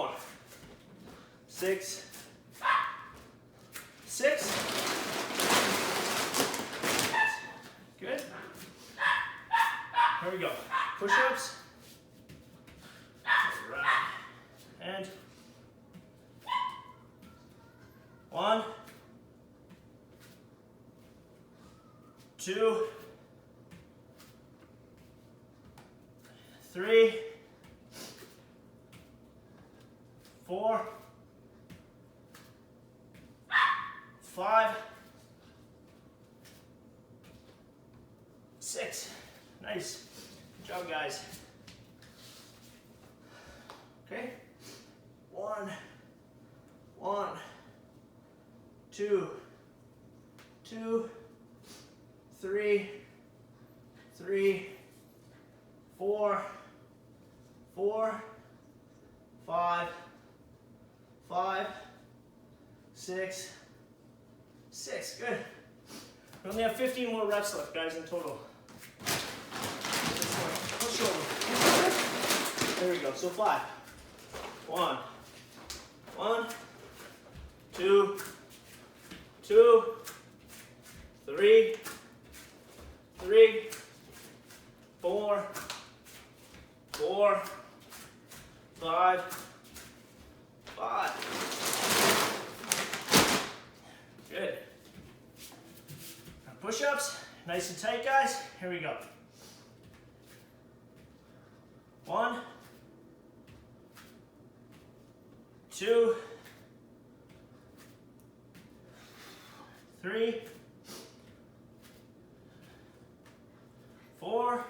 more. 6, 6. Good. Here we go. Push-ups. All right. And 1, 2, 3, 4, 5, 6. Nice. Good job, guys. Okay. 1, 2, 3, 4, 5, 6. Good. We only have 15 more reps left, guys, in total. Push over. There we go. So 5. 1, 2, 3, 4, 5. Good. Now push-ups, nice and tight, guys. Here we go. 1, 2, 3, 4,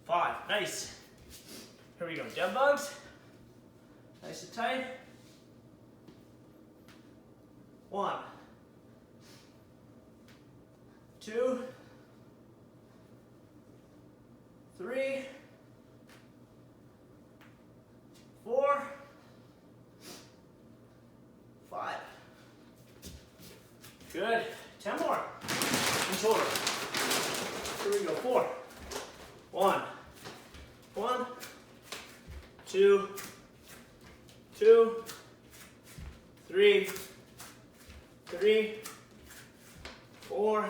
5. Nice. Here we go. Dead bugs. Nice and tight. 1, 2, 3, 4, 5. Good. 10 more in total. Here we go. 4. 1, 2, 3, 4.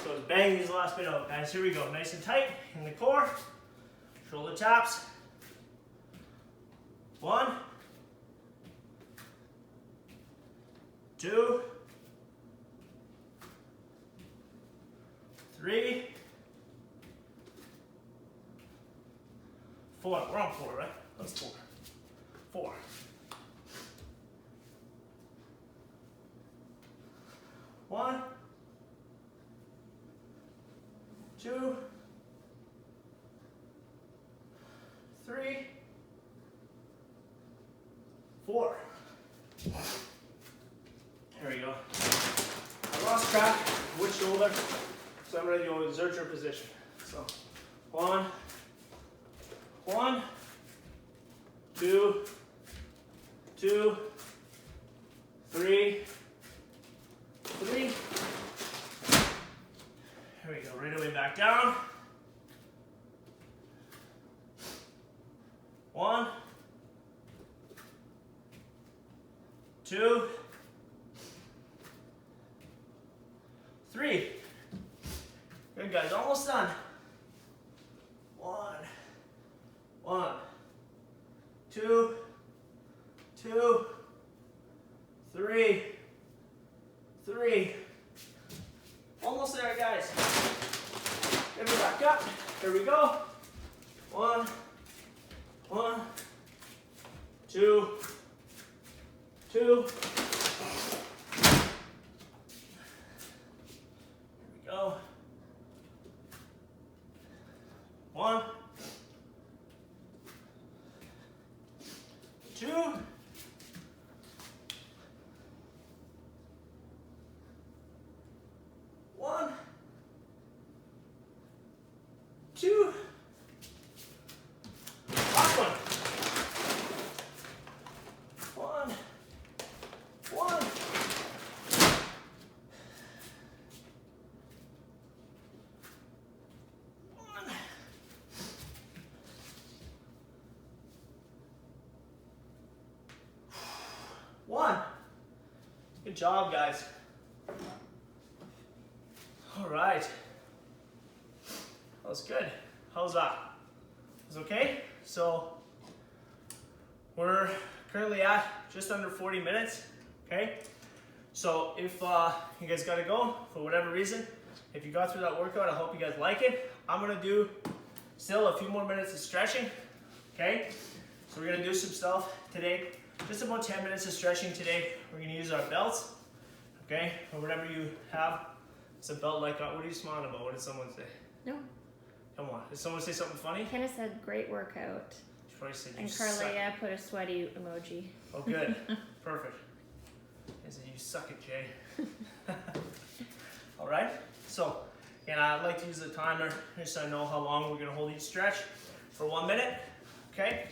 So let's bang these last bit out, guys. Here we go. Nice and tight in the core. Shoulder taps. 1, 2, 3, 4. We're on 4, right? That's 4. 4. 1, 2, 3, 4. Here we go. I lost track of which shoulder, so I'm ready to go exert your position. So 1, 2, 3. Here we go, right away back down. 1, 2, 3. Good, guys, almost done. 1, 2, 3. Almost there, guys. Get me back up. Here we go. 1, 2. Here we go. 1, 2. 1, 2. Last one. 1, Good job, guys. All right. That was good. How's that? It's okay? So we're currently at just under 40 minutes, okay? So if you guys gotta go for whatever reason, if you got through that workout, I hope you guys like it. I'm gonna do still a few more minutes of stretching, okay? So we're gonna do some stuff today, just about 10 minutes of stretching today. We're gonna use our belts, okay? Or whatever you have. It's a belt like, what are you smiling about? What did someone say? No. Come on, did someone say something funny? Kenna said great workout. She probably said you And suck. Carlia put a sweaty emoji. Oh, good. Perfect. I said, you suck it, Jay. All right. So, again, I'd like to use the timer just so I know how long we're going to hold each stretch for 1 minute. Okay.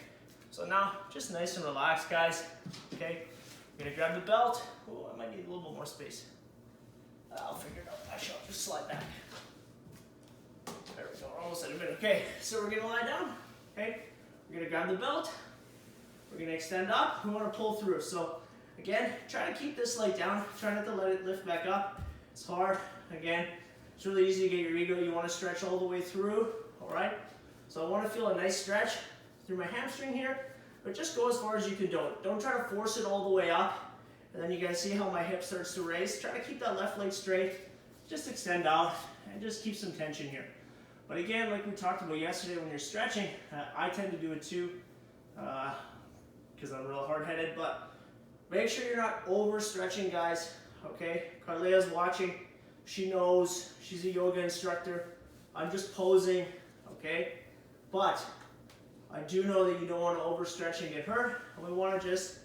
So now, just nice and relaxed, guys. Okay. I'm going to grab the belt. Oh, I might need a little bit more space. I'll figure it out. Actually, I'll just slide back. There we go. We're almost at a minute. Okay. So we're going to lie down. Okay. We're going to grab the belt. We're going to extend up. We want to pull through. So, again, try to keep this leg down. Try not to let it lift back up. It's hard. Again, it's really easy to get your ego. You want to stretch all the way through. All right? So I want to feel a nice stretch through my hamstring here. But just go as far as you can. Don't try to force it all the way up. And then you guys see how my hip starts to raise. Try to keep that left leg straight. Just extend out and just keep some tension here. But again, like we talked about yesterday when you're stretching, I tend to do it too because I'm real hard-headed, but make sure you're not over-stretching, guys, okay? Carlea's watching. She knows. She's a yoga instructor. I'm just posing, okay? But I do know that you don't want to overstretch and get hurt, and we want to just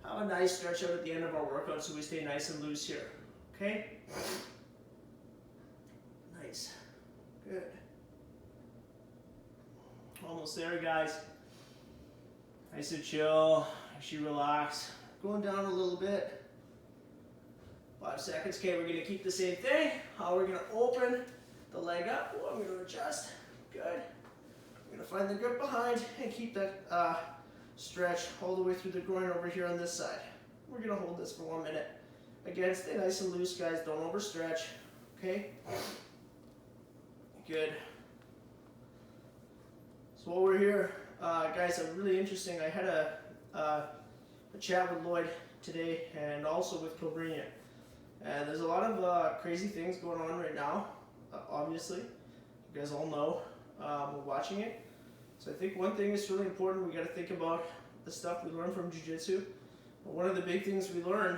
have a nice stretch out at the end of our workout so we stay nice and loose here, okay? Nice. Good. Almost there, guys. Nice and chill. Actually relax. Going down a little bit. 5 seconds. Okay, we're going to keep the same thing. We're going to open the leg up. Oh, I'm going to adjust. Good. I'm going to find the grip behind and keep that stretch all the way through the groin over here on this side. We're going to hold this for 1 minute. Again, stay nice and loose, guys. Don't overstretch. Okay? Good. So while we're here, guys, really interesting. I had a chat with Lloyd today and also with Cobrinha. And there's a lot of crazy things going on right now, obviously. You guys all know. We're watching it. So I think one thing is really important. We got to think about the stuff we learn from Jiu-Jitsu. One of the big things we learn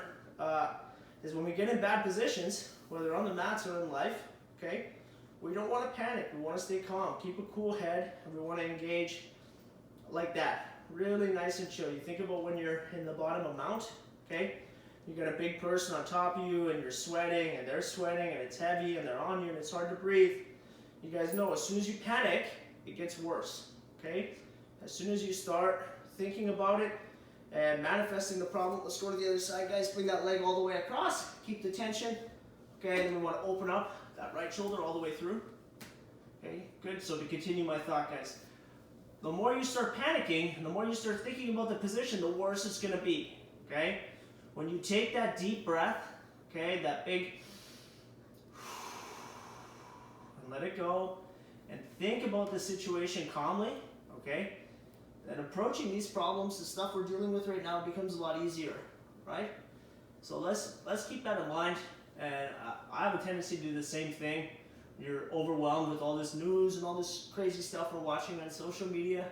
is when we get in bad positions, whether on the mats or in life, okay, we don't want to panic. We want to stay calm, keep a cool head, and we want to engage like that. Really nice and chill. You think about when you're in the bottom of a mount, okay? You got a big person on top of you and you're sweating and they're sweating and it's heavy and they're on you and it's hard to breathe. You guys know as soon as you panic, it gets worse, okay? As soon as you start thinking about it and manifesting the problem, let's go to the other side, guys. Bring that leg all the way across. Keep the tension, okay? And we want to open up that right shoulder all the way through. Okay, good. So to continue my thought, guys, the more you start panicking and the more you start thinking about the position, the worse it's going to be. Okay, when you take that deep breath, okay, that big, and let it go, and think about the situation calmly. Okay, then approaching these problems, the stuff we're dealing with right now, becomes a lot easier, right? So let's keep that in mind. And I have a tendency to do the same thing. You're overwhelmed with all this news and all this crazy stuff we're watching on social media.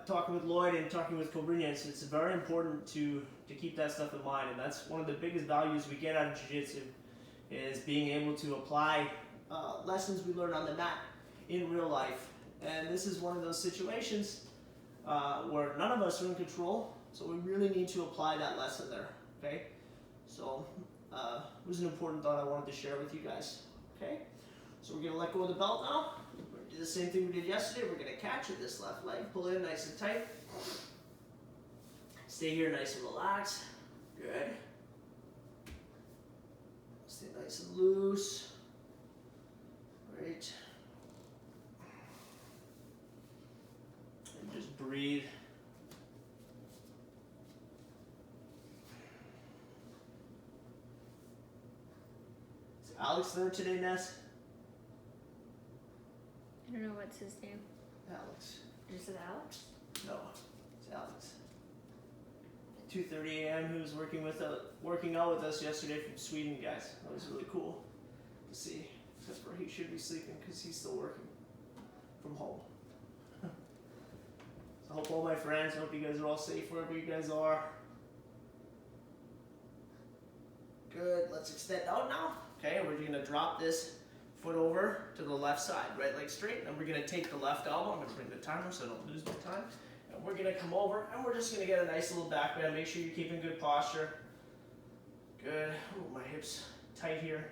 Talking with Lloyd and talking with Cobrinha, it's very important to keep that stuff in mind. And that's one of the biggest values we get out of Jiu-Jitsu, is being able to apply lessons we learn on the mat in real life. And this is one of those situations where none of us are in control, so we really need to apply that lesson there, okay? So it was an important thought I wanted to share with you guys, okay? So we're going to let go of the belt now. We're going to do the same thing we did yesterday. We're going to catch with this left leg, pull in nice and tight. Stay here nice and relaxed. Good. Stay nice and loose. Great. And just breathe. Alex there today, Ness? I don't know what's his name. Alex. Is it Alex? No, it's Alex. At 2:30 a.m. He was working out with us yesterday from Sweden, guys. That was really cool to see. Except for he should be sleeping because he's still working from home. So I hope all my friends, I hope you guys are all safe wherever you guys are. Good, let's extend out now. Okay, we're gonna drop this foot over to the left side, right leg straight, and we're gonna take the left elbow. I'm gonna bring the timer so I don't lose my time. And we're gonna come over and we're just gonna get a nice little back bend. Make sure you're keeping good posture. Good. Oh, my hips tight here.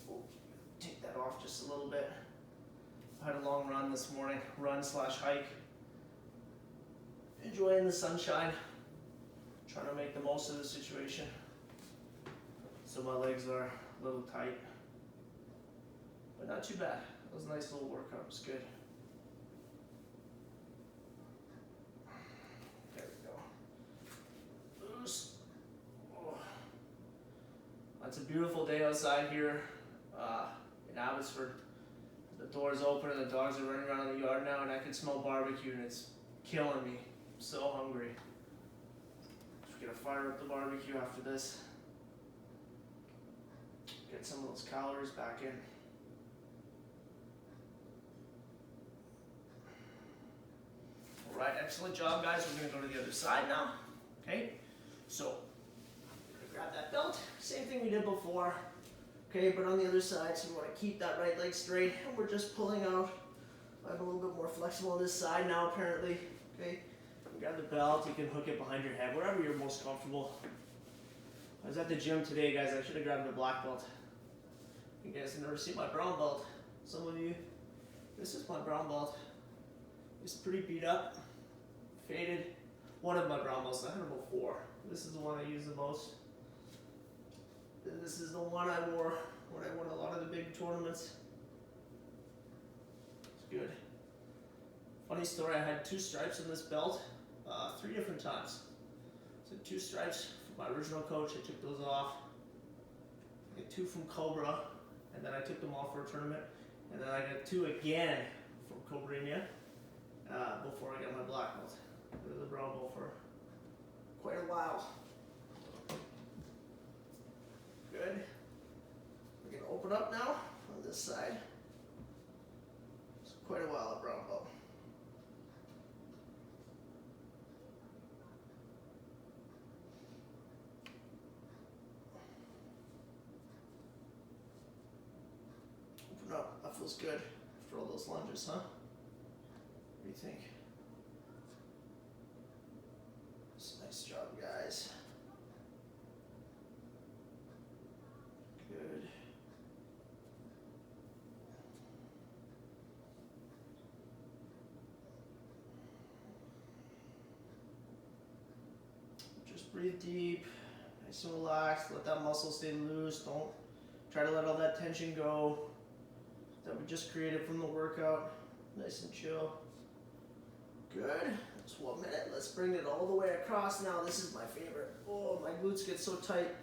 Oh, take that off just a little bit. I had a long run this morning, run/hike. Enjoying the sunshine. Trying to make the most of the situation. So my legs are a little tight, but not too bad. It was a nice little workout. It was good. There we go. Loose. Oh. It's a beautiful day outside here in Abbotsford. The door's open and the dogs are running around in the yard now, and I can smell barbecue, and it's killing me. I'm so hungry. We're gonna fire up the barbecue after this. Get some of those calories back in. All right, excellent job, guys. We're gonna go to the other side now. Okay, so we're gonna grab that belt. Same thing we did before. Okay, but on the other side, so we want to keep that right leg straight, and we're just pulling out. I'm a little bit more flexible on this side now, apparently. Okay, grab the belt. You can hook it behind your head, wherever you're most comfortable. I was at the gym today, guys. I should have grabbed a black belt. You guys have never seen my brown belt. Some of you, this is my brown belt. It's pretty beat up, faded. One of my brown belts, I had about 4. This is the one I use the most. And this is the one I wore when I won a lot of the big tournaments. It's good. Funny story, I had 2 stripes in this belt 3 different times. So 2 stripes from my original coach, I took those off. I got 2 from Cobra, and then I took them off for a tournament. And then I got 2 again from Cobrinha before I got my black belt. It was a brown belt for quite a while. Good. We're gonna open up now on this side. It's quite a while at brown belt. Open up. That feels good after all those lunges, huh? What do you think? Nice job, guys. Good. Just breathe deep, nice and relaxed. Let that muscle stay loose. Don't try to let all that tension go that we just created from the workout. Nice and chill. Good. Just 1 minute. Let's bring it all the way across now. This is my favorite. Oh, my glutes get so tight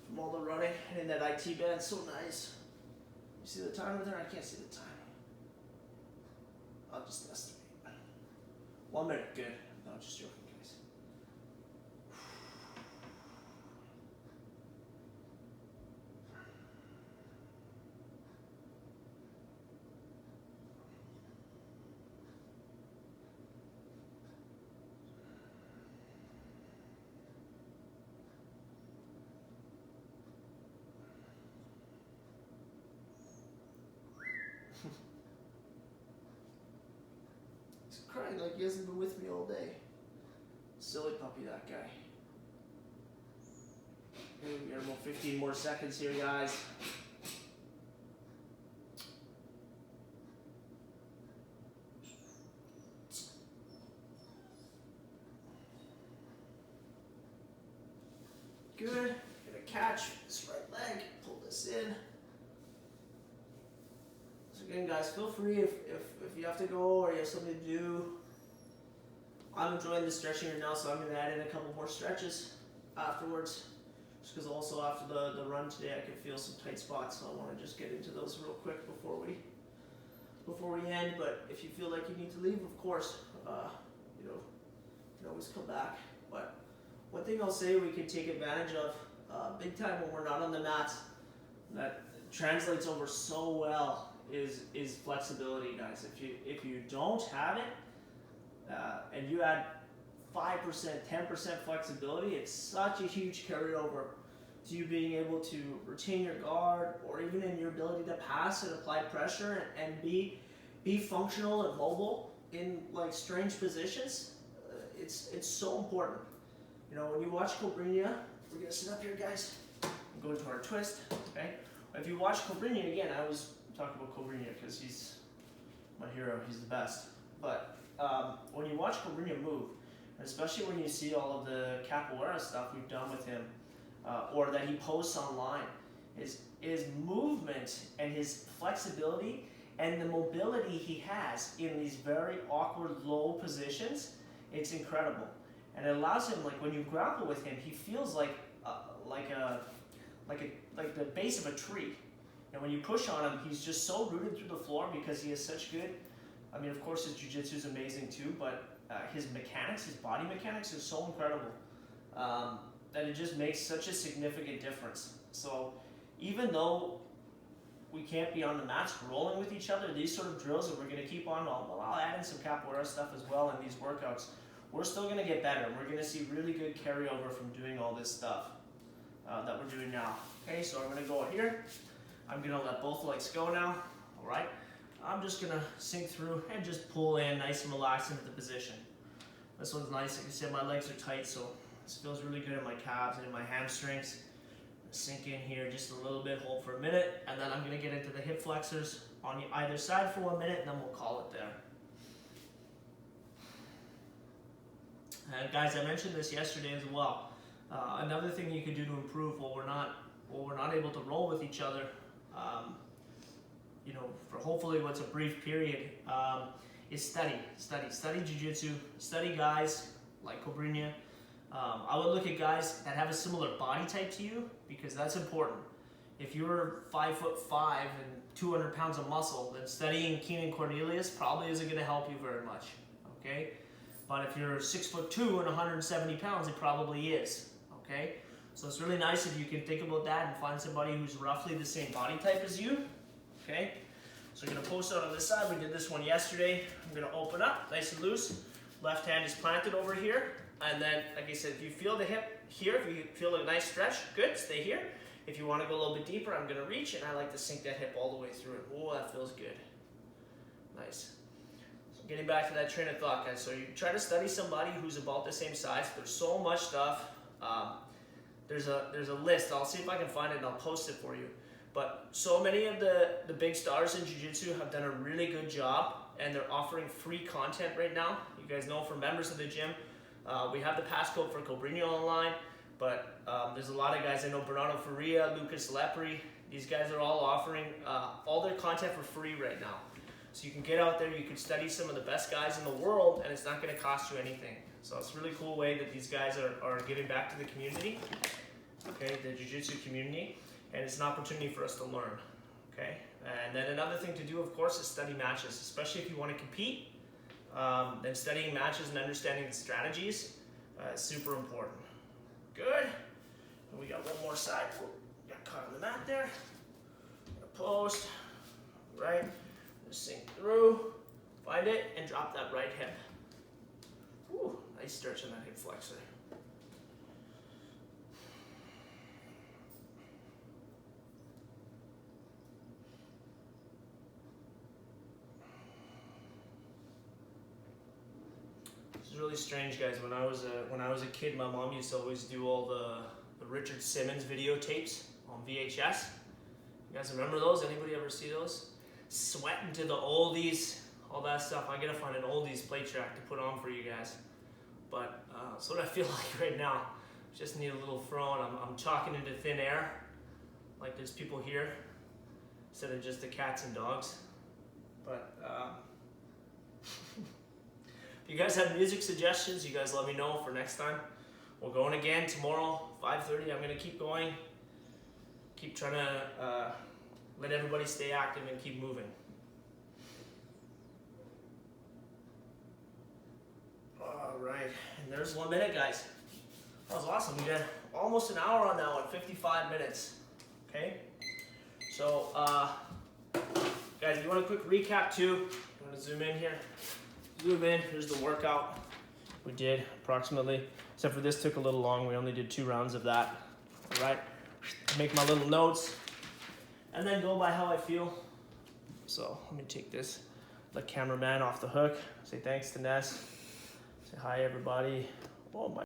from all the running, and that IT band, so nice. You see the timer there? I can't see the time. I'll just estimate. 1 minute, good. No, just joking, guys. He's crying like he hasn't been with me all day. Silly puppy, that guy. Okay, we got about 15 more seconds here, guys. Good. Gonna catch this right leg. Pull this in. So again, guys, feel free if you have to go or you have something to do. I'm enjoying the stretching right now, so I'm going to add in a couple more stretches afterwards. Just because also after the run today, I could feel some tight spots, so I want to just get into those real quick before we end. But if you feel like you need to leave, of course, you know, you can always come back. But one thing I'll say we can take advantage of big time when we're not on the mats, that translates over so well, is flexibility, guys. If you don't have it, and you add 5%, 10% flexibility, it's such a huge carryover to you being able to retain your guard, or even in your ability to pass and apply pressure and be functional and mobile in like strange positions. It's so important. You know, when you watch Cobrinha, we're gonna sit up here, guys, and go into our twist. Okay. If you watch Cobrinha, again, I was talking about Cobrinha because he's my hero. He's the best. But when you watch Cobrinha move, especially when you see all of the capoeira stuff we've done with him, or that he posts online, his movement and his flexibility and the mobility he has in these very awkward low positions, it's incredible. And it allows him, like when you grapple with him, he feels like the base of a tree. And when you push on him, he's just so rooted through the floor because he has such good, I mean, of course his jiu-jitsu is amazing too, but his mechanics, his body mechanics is so incredible that it just makes such a significant difference. So even though we can't be on the mats rolling with each other, these sort of drills that we're going to keep on, I'll add in some capoeira stuff as well in these workouts, we're still going to get better. We're going to see really good carryover from doing all this stuff that we're doing now. Okay, so I'm going to go here. I'm going to let both legs go now. All right. I'm just going to sink through and just pull in nice and relaxed into the position. This one's nice. Like I said, my legs are tight, so this feels really good in my calves and in my hamstrings. Sink in here just a little bit, hold for a minute, and then I'm going to get into the hip flexors on either side for 1 minute, and then we'll call it there. And guys, I mentioned this yesterday as well. Another thing you can do to improve while we're not able to roll with each other, you know, for hopefully what's a brief period, is study jiu-jitsu, study guys like Cobrinha. I would look at guys that have a similar body type to you, because that's important. If you're 5'5" and 200 pounds of muscle, then studying Keenan Cornelius probably isn't going to help you very much. Okay, but if you're 6'2" and 170 pounds, it probably is. Okay, so it's really nice if you can think about that and find somebody who's roughly the same body type as you. Okay, so I'm going to post out on this side. We did this one yesterday. I'm going to open up nice and loose. Left hand is planted over here. And then, like I said, if you feel the hip here, if you feel a nice stretch, good, stay here. If you want to go a little bit deeper, I'm going to reach, and I like to sink that hip all the way through it. Oh, that feels good. Nice. So getting back to that train of thought, guys. So you try to study somebody who's about the same size. There's so much stuff. There's a list. I'll see if I can find it, and I'll post it for you. But so many of the big stars in jiu-jitsu have done a really good job, and they're offering free content right now. You guys know, for members of the gym, we have the passcode for Cobrinha online, but there's a lot of guys. I know Bernardo Faria, Lucas Lepri. These guys are all offering all their content for free right now. So you can get out there, you can study some of the best guys in the world, and it's not going to cost you anything. So it's a really cool way that these guys are giving back to the community, okay, the jiu-jitsu community, and it's an opportunity for us to learn, okay? And then another thing to do, of course, is study matches, especially if you want to compete. Then studying matches and understanding the strategies is super important. Good. And we got one more side. Whoa, got caught on the mat there. Post, right? Just sink through, find it, and drop that right hip. Whew, nice stretch on that hip flexor. It's really strange, guys. When I was a kid, my mom used to always do all the Richard Simmons videotapes on VHS. You guys remember those? Anybody ever see those? Sweating to the oldies, all that stuff. I gotta find an oldies play track to put on for you guys. But that's what I feel like right now. Just need a little throw, and I'm talking into thin air, like there's people here, instead of just the cats and dogs. But if you guys have music suggestions, you guys let me know for next time. we're going again tomorrow, 5:30. I'm gonna keep going. Keep trying to let everybody stay active and keep moving. All right, and there's 1 minute, guys. That was awesome. We got almost an hour on that one, 55 minutes. Okay, so guys, if you want a quick recap too, you want to zoom in here. Zoom in. Here's the workout we did approximately. Except for this took a little long. We only did 2 rounds of that. All right. Make my little notes, and then go by how I feel. So let me take this, the cameraman off the hook. Say thanks to Ness. Say hi, everybody. Oh my.